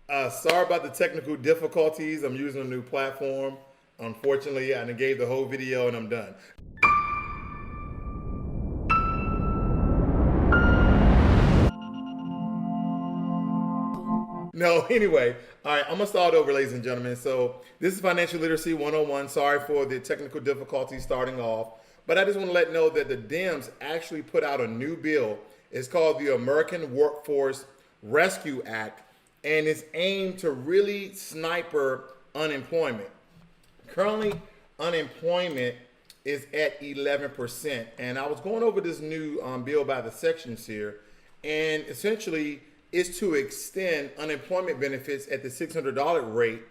Sorry about the technical difficulties. I'm using a new platform. Unfortunately, I done gave the whole video and I'm done. No, anyway, all right, I'm gonna start over, ladies and gentlemen. So this is Financial Literacy 101. Sorry for the technical difficulties starting off, but I just want to let you know that the DEMS actually put out a new bill. It's called the American Workforce Rescue Act, and it's aimed to really sniper unemployment. Currently, unemployment is at 11%, and I was going over this new bill by the sections here, and essentially is to extend unemployment benefits at the $600 rate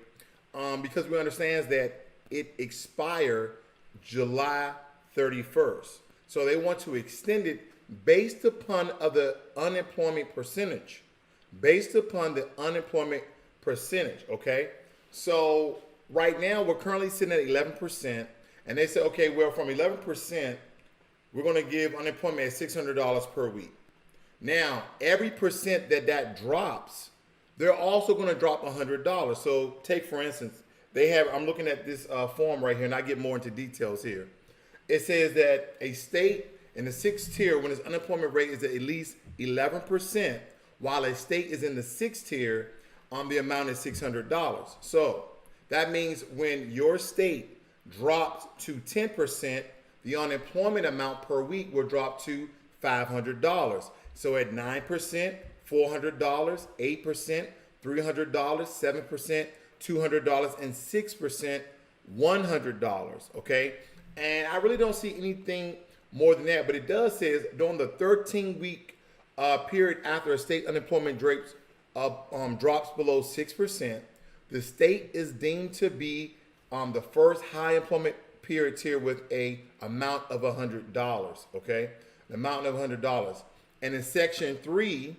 because we understand that it expired July 31st. So they want to extend it based upon of the unemployment percentage. Based upon the unemployment percentage, okay? So right now we're currently sitting at 11%, and they say, okay, well, from 11%, we're going to give unemployment at $600 per week. Now, every percent that drops, they're also going to drop $100. So take, for instance, they have, I'm looking at this form right here, and I get more into details here. It says that a state in the sixth tier, when its unemployment rate is at least 11%, while a state is in the sixth tier, the amount is $600. So that means when your state drops to 10%, the unemployment amount per week will drop to $500. So at 9%, $400, 8%, $300, 7%, $200, and 6%, $100, okay? And I really don't see anything more than that, but it does say during the 13-week period after a state unemployment drops below 6%, the state is deemed to be the first high employment period tier with a amount of $100, okay? The amount of $100. And in section 3,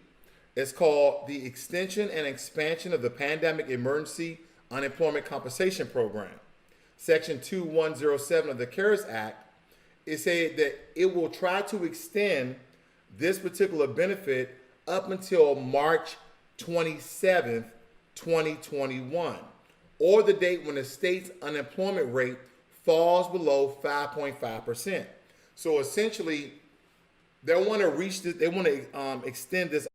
it's called the extension and expansion of the pandemic emergency unemployment compensation program. Section 2107 of the CARES Act, it said that it will try to extend this particular benefit up until March 27th, 2021, or the date when the state's unemployment rate falls below 5.5%. So essentially, they want to reach this, they want to extend this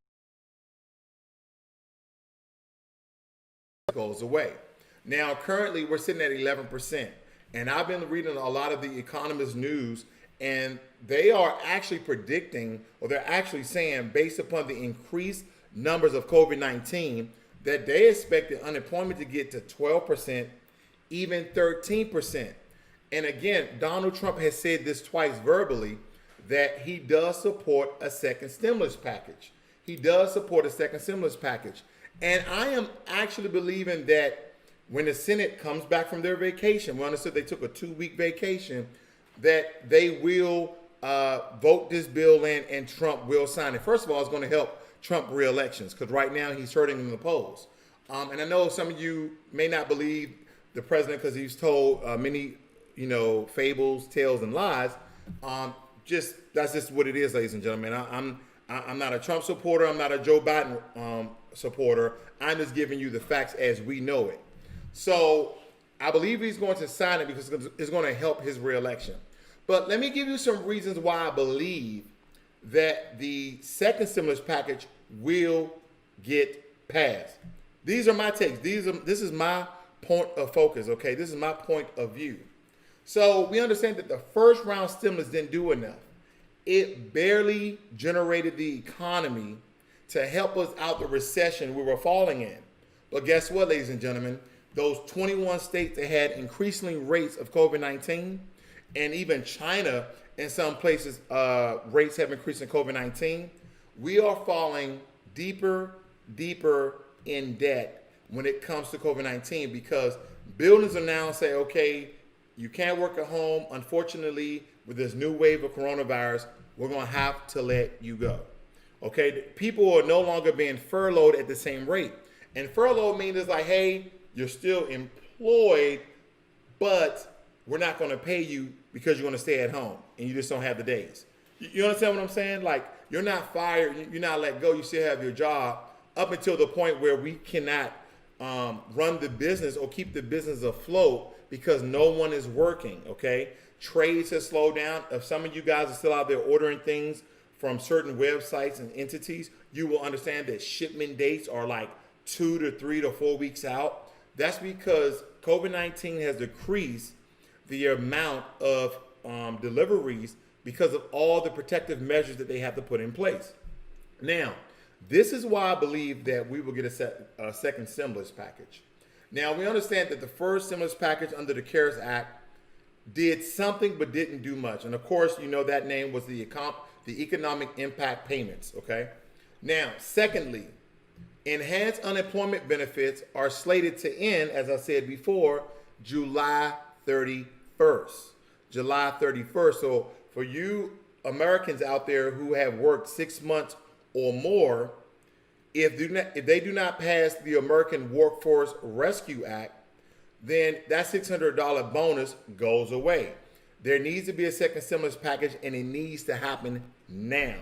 goes away. Now, currently, we're sitting at 11%. And I've been reading a lot of the economist news, and they are actually predicting, or they're actually saying, based upon the increased numbers of COVID-19, that they expect the unemployment to get to 12%, even 13%. And again, Donald Trump has said this twice verbally, that he does support a second stimulus package. He does support a second stimulus package. And I am actually believing that when the Senate comes back from their vacation, we understood they took a 2-week vacation, that they will vote this bill in and Trump will sign it. First of all, it's going to help Trump re-elections because right now he's hurting in the polls. And I know some of you may not believe the president because he's told many, fables, tales, and lies. That's just what it is, ladies and gentlemen. I'm not a Trump supporter. I'm not a Joe Biden supporter. I'm just giving you the facts as we know it. So I believe he's going to sign it because it's going to help his reelection. But let me give you some reasons why I believe that the second stimulus package will get passed. These are my takes. This is my point of focus, okay? This is my point of view. So we understand that the first round stimulus didn't do enough. It barely generated the economy to help us out the recession we were falling in. But guess what, ladies and gentlemen? Those 21 states that had increasing rates of COVID-19, and even China in some places, rates have increased in COVID-19. We are falling deeper in debt when it comes to COVID-19 because buildings are now saying, okay, you can't work at home. Unfortunately, with this new wave of coronavirus, we're going to have to let you go. Okay, people are no longer being furloughed at the same rate. And furlough means it's like, hey, you're still employed, but we're not going to pay you because you're going to stay at home and you just don't have the days. You understand what I'm saying? Like, you're not fired, you're not let go, you still have your job up until the point where we cannot run the business or keep the business afloat because no one is working, okay? Trades have slowed down. If some of you guys are still out there ordering things from certain websites and entities, you will understand that shipment dates are like 2 to 3 to 4 weeks out. That's because COVID-19 has decreased the amount of deliveries because of all the protective measures that they have to put in place. Now, this is why I believe that we will get a second stimulus package. Now, we understand that the first stimulus package under the CARES Act did something but didn't do much. And of course, you know that name was the economic impact payments, okay? Now, secondly, enhanced unemployment benefits are slated to end, as I said before, July 31st. July 31st. So for you Americans out there who have worked 6 months or more, if they do not pass the American Workforce Rescue Act, then that $600 bonus goes away. There needs to be a second stimulus package, and it needs to happen now.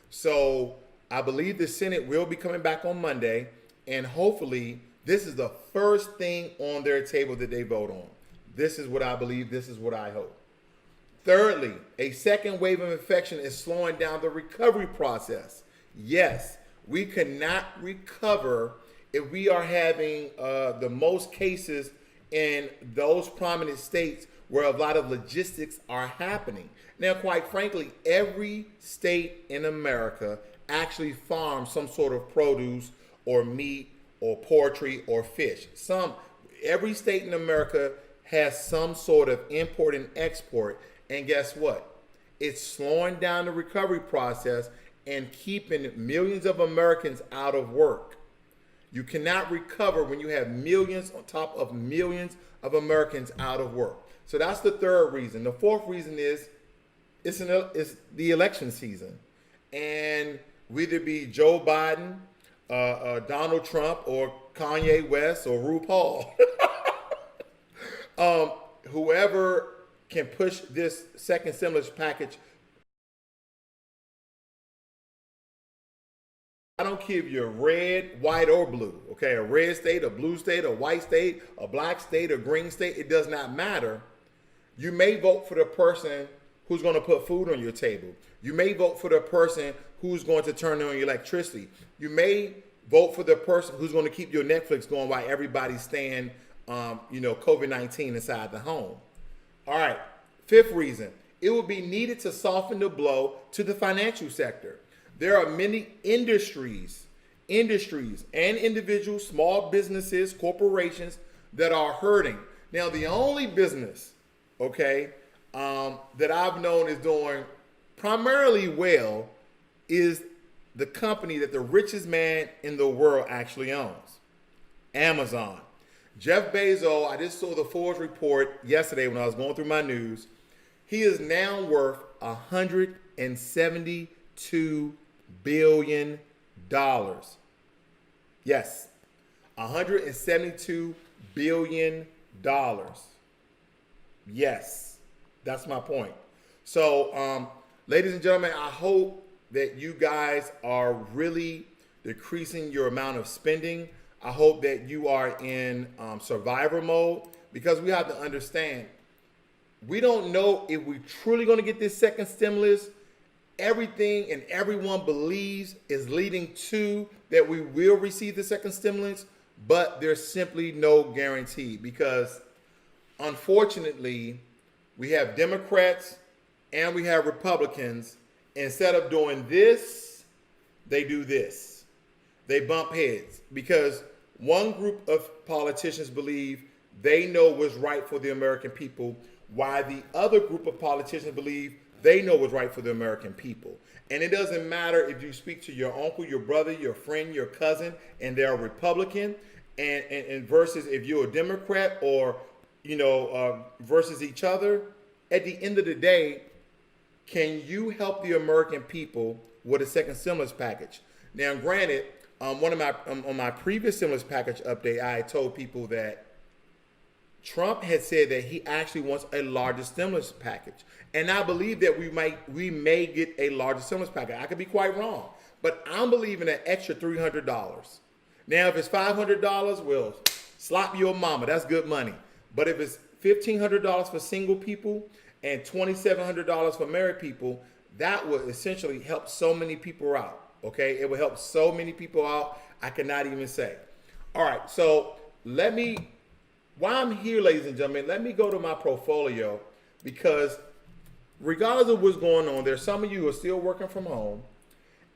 So I believe the Senate will be coming back on Monday, and hopefully this is the first thing on their table that they vote on. This is what I believe. This is what I hope. Thirdly, a second wave of infection is slowing down the recovery process. Yes, we cannot recover if we are having the most cases in those prominent states where a lot of logistics are happening. Now, quite frankly, every state in America actually farms some sort of produce or meat or poultry or fish. Every state in America has some sort of import and export. And guess what? It's slowing down the recovery process and keeping millions of Americans out of work. You cannot recover when you have millions on top of millions of Americans out of work. So that's the third reason. The fourth reason is it's the election season. And whether it be Joe Biden, Donald Trump, or Kanye West, or RuPaul, whoever can push this second stimulus package, I don't care if you're red, white, or blue, okay? A red state, a blue state, a white state, a black state, a green state, it does not matter. You may vote for the person who's going to put food on your table. You may vote for the person who's going to turn on your electricity. You may vote for the person who's going to keep your Netflix going while everybody's staying, COVID-19 inside the home. All right, fifth reason, it will be needed to soften the blow to the financial sector. There are many industries and individuals, small businesses, corporations that are hurting. Now, the only business, that I've known is doing primarily well is the company that the richest man in the world actually owns, Amazon. Jeff Bezos, I just saw the Forbes report yesterday when I was going through my news. He is now worth $172 billion. Yes, $172 billion. Yes, that's my point. So, ladies and gentlemen, I hope that you guys are really decreasing your amount of spending. I hope that you are in survivor mode, because we have to understand, we don't know if we're truly going to get this second stimulus. Everything and everyone believes is leading to that we will receive the second stimulus, but there's simply no guarantee, because unfortunately we have Democrats and we have Republicans. Instead of doing this, they do this. They bump heads, because one group of politicians believe they know what's right for the American people, while the other group of politicians believe they know what's right for the American people. And it doesn't matter if you speak to your uncle, your brother, your friend, your cousin, and they're a Republican, and versus if you're a Democrat, or versus each other. At the end of the day, can you help the American people with a second stimulus package? Now, granted, on my previous stimulus package update, I told people that Trump had said that he actually wants a larger stimulus package. And I believe that we may get a larger stimulus package. I could be quite wrong, but I'm believing an extra $300. Now, if it's $500, well, slap your mama. That's good money. But if it's $1,500 for single people and $2,700 for married people, that would essentially help so many people out. Okay, it will help so many people out. I cannot even say. All right, so while I'm here, ladies and gentlemen, let me go to my portfolio, because regardless of what's going on, there's some of you who are still working from home,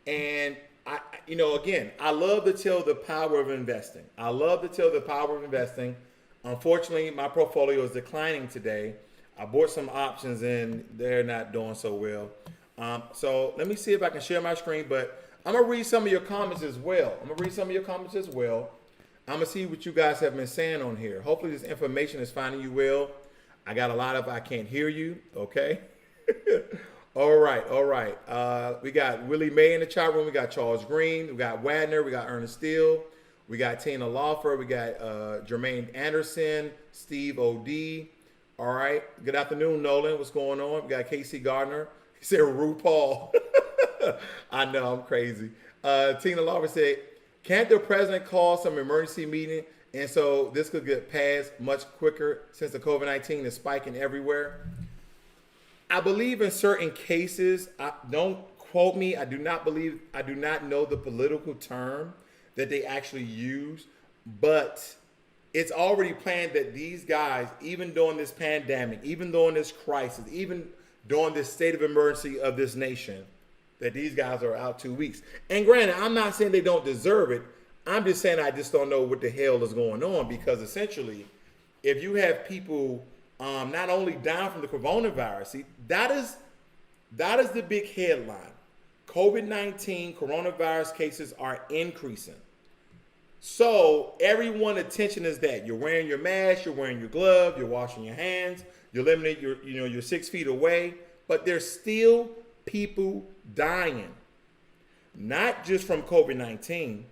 and again, I love to tell the power of investing. Unfortunately, my portfolio is declining today. I bought some options and they're not doing so well. So let me see if I can share my screen, but I'm gonna read some of your comments as well. I'm gonna see what you guys have been saying on here. Hopefully this information is finding you well. I got a lot of I can't hear you, okay? All right. We got Willie Mae in the chat room. We got Charles Green. We got Wadner. We got Ernest Steele. We got Tina Lawfer. We got Jermaine Anderson, Steve O.D. All right. Good afternoon, Nolan. What's going on? We got Casey Gardner. He said RuPaul. I know, I'm crazy. Tina Lawfer said, can't the president call some emergency meeting and so this could get passed much quicker since the COVID-19 is spiking everywhere? I believe in certain cases, don't quote me, I do not know the political term that they actually use, but it's already planned that these guys, even during this pandemic, even during this crisis, even during this state of emergency of this nation, that these guys are out 2 weeks. And granted, I'm not saying they don't deserve it. I'm just saying I just don't know what the hell is going on, because essentially, if you have people not only down from the coronavirus, see, that is the big headline. COVID-19 coronavirus cases are increasing. So everyone's attention is that you're wearing your mask, you're wearing your glove, you're washing your hands, you're limiting you're 6 feet away, but there's still people dying. Not just from COVID-19.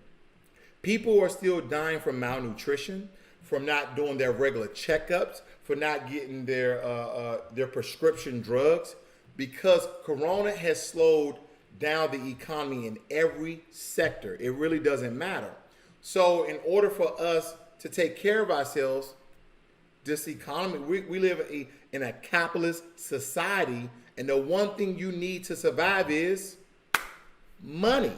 People are still dying from malnutrition, from not doing their regular checkups, for not getting their prescription drugs, because Corona has slowed down the economy in every sector. It really doesn't matter. So in order for us to take care of ourselves, this economy, we live in a capitalist society, and the one thing you need to survive is money.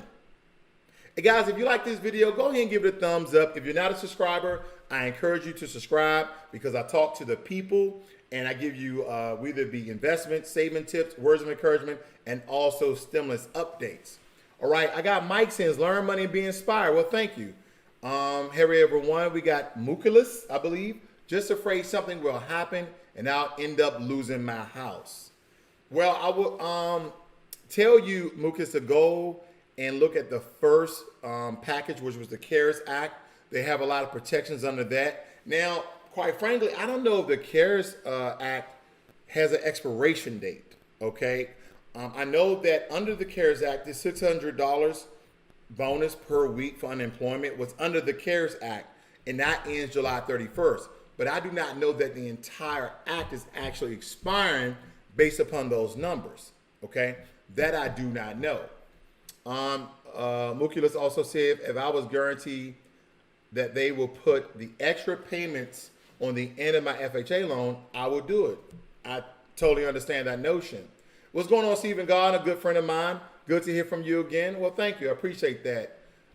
Hey guys, if you like this video, go ahead and give it a thumbs up. If you're not a subscriber, I encourage you to subscribe, because I talk to the people and I give you whether it be investment, saving tips, words of encouragement, and also stimulus updates. All right, I got Mike saying, learn money and be inspired. Well, thank you. Harry everyone, we got Mukulis, I believe, just afraid something will happen and I'll end up losing my house. Well, I will tell you, Mukulis, to go and look at the first package, which was the CARES Act. They have a lot of protections under that. Now, quite frankly, I don't know if the CARES Act has an expiration date, okay? I know that under the CARES Act, the $600 bonus per week for unemployment was under the CARES Act, and that ends July 31st. But I do not know that the entire act is actually expiring based upon those numbers, okay? That I do not know. Mukulis also said, if I was guaranteed that they will put the extra payments on the end of my FHA loan, I will do it. I totally understand that notion. What's going on, Stephen Gardner, a good friend of mine? Good to hear from you again. Well, thank you. I appreciate that.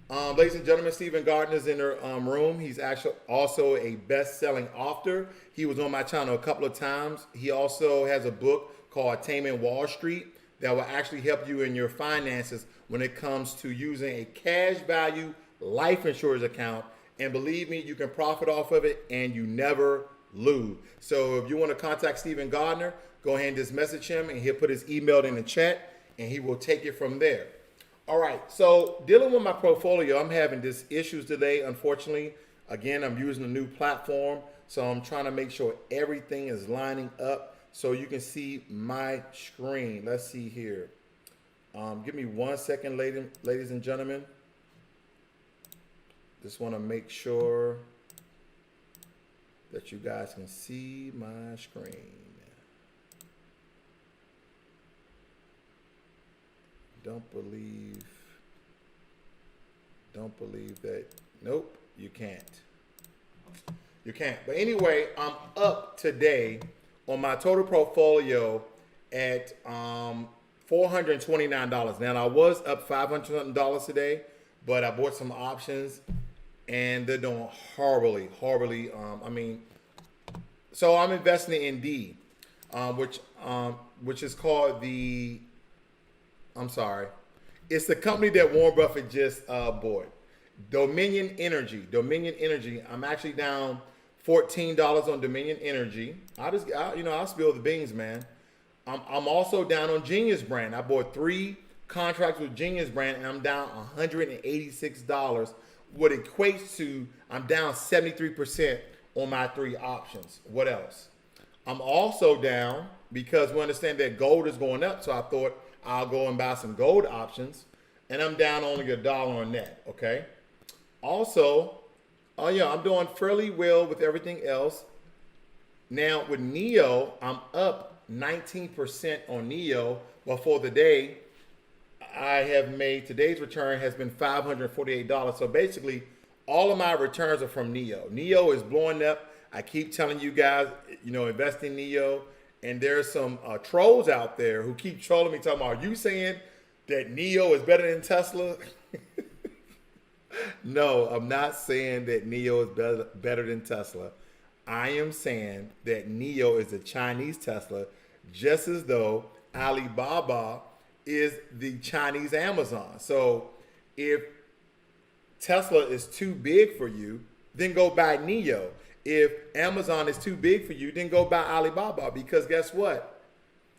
Ladies and gentlemen, Stephen Gardner is in the room. He's actually also a best-selling author. He was on my channel a couple of times. He also has a book called Taming Wall Street that will actually help you in your finances when it comes to using a cash value life insurance account. And believe me, you can profit off of it and you never lose. So if you want to contact Stephen Gardner, go ahead and just message him and he'll put his email in the chat and he will take it from there. All right, so dealing with my portfolio, I'm having this issues today, unfortunately. Again, I'm using a new platform, so I'm trying to make sure everything is lining up so you can see my screen. Let's see here. Give me 1 second, ladies and gentlemen. Just want to make sure that you guys can see my screen. Don't believe that Nope, you can't. You can't. But anyway, I'm up today on my total portfolio at $429. Now I was up $500 today, but I bought some options and they're doing horribly. So I'm investing in D, which is called it's the company that Warren Buffett just bought. Dominion Energy. I'm actually down $14 on Dominion Energy. I'll spill the beans, man. I'm also down on Genius Brand. I bought 3 contracts with Genius Brand, and I'm down $186. What equates to I'm down 73% on my 3 options. What else? I'm also down because we understand that gold is going up, so I thought I'll go and buy some gold options, and I'm down only $1 on that. Okay. Also, I'm doing fairly well with everything else. Now with NEO, I'm up 19% on NEO. Well, for the day, today's return has been $548. So basically, all of my returns are from NEO. NEO is blowing up. I keep telling you guys, invest in NEO. And there's some trolls out there who keep trolling me, talking about, are you saying that NEO is better than Tesla? No, I'm not saying that NEO is better than Tesla. I am saying that NEO is a Chinese Tesla, just as though Alibaba is the Chinese Amazon. So if Tesla is too big for you, then go buy NEO. If Amazon is too big for you, then go buy Alibaba, because guess what?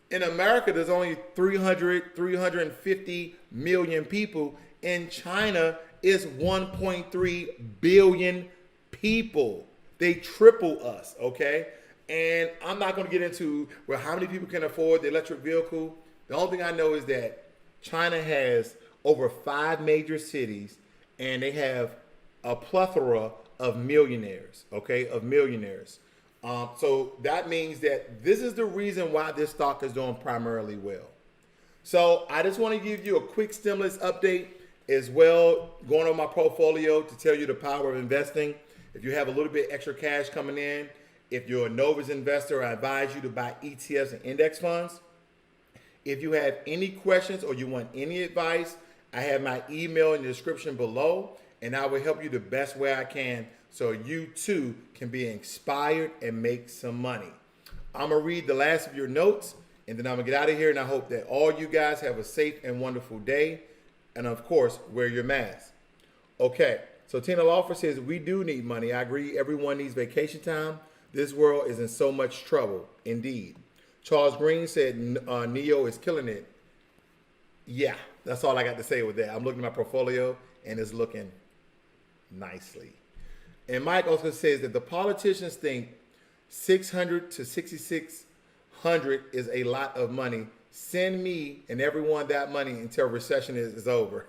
In America, there's only 350 million people. In China, it's 1.3 billion people. They triple us, okay? And I'm not going to get into how many people can afford the electric vehicle. The only thing I know is that China has over 5 major cities, and they have a plethora of millionaires, okay? So that means that this is the reason why this stock is doing primarily well. So I just want to give you a quick stimulus update as well, going on my portfolio to tell you the power of investing. If you have a little bit extra cash coming in, if you're a novice investor, I advise you to buy ETFs and index funds. If you have any questions or you want any advice, I have my email in the description below, and I will help you the best way I can so you too can be inspired and make some money. I'm going to read the last of your notes, and then I'm going to get out of here, and I hope that all you guys have a safe and wonderful day. And of course, wear your mask. Okay, so Tina Lawford says, we do need money. I agree, everyone needs vacation time. This world is in so much trouble, indeed. Charles Green said, NEO is killing it. Yeah, that's all I got to say with that. I'm looking at my portfolio, and it's looking nicely. And Mike also says that the politicians think 600 to 6,600 is a lot of money. Send me and everyone that money until recession is over.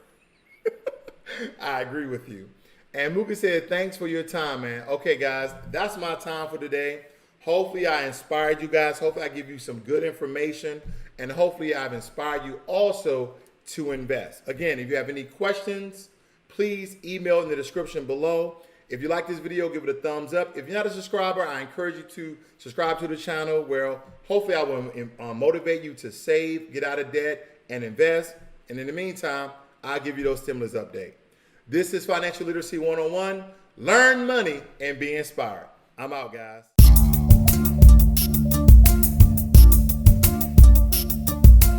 I agree with you. And Mookie said, thanks for your time, man. Okay, guys, that's my time for today. Hopefully I inspired you guys. Hopefully I give you some good information. And hopefully I've inspired you also to invest. Again, if you have any questions, please email in the description below. If you like this video, give it a thumbs up. If you're not a subscriber, I encourage you to subscribe to the channel, where hopefully I will motivate you to save, get out of debt, and invest. And in the meantime, I'll give you those stimulus updates. This is Financial Literacy 101. Learn money and be inspired. I'm out, guys.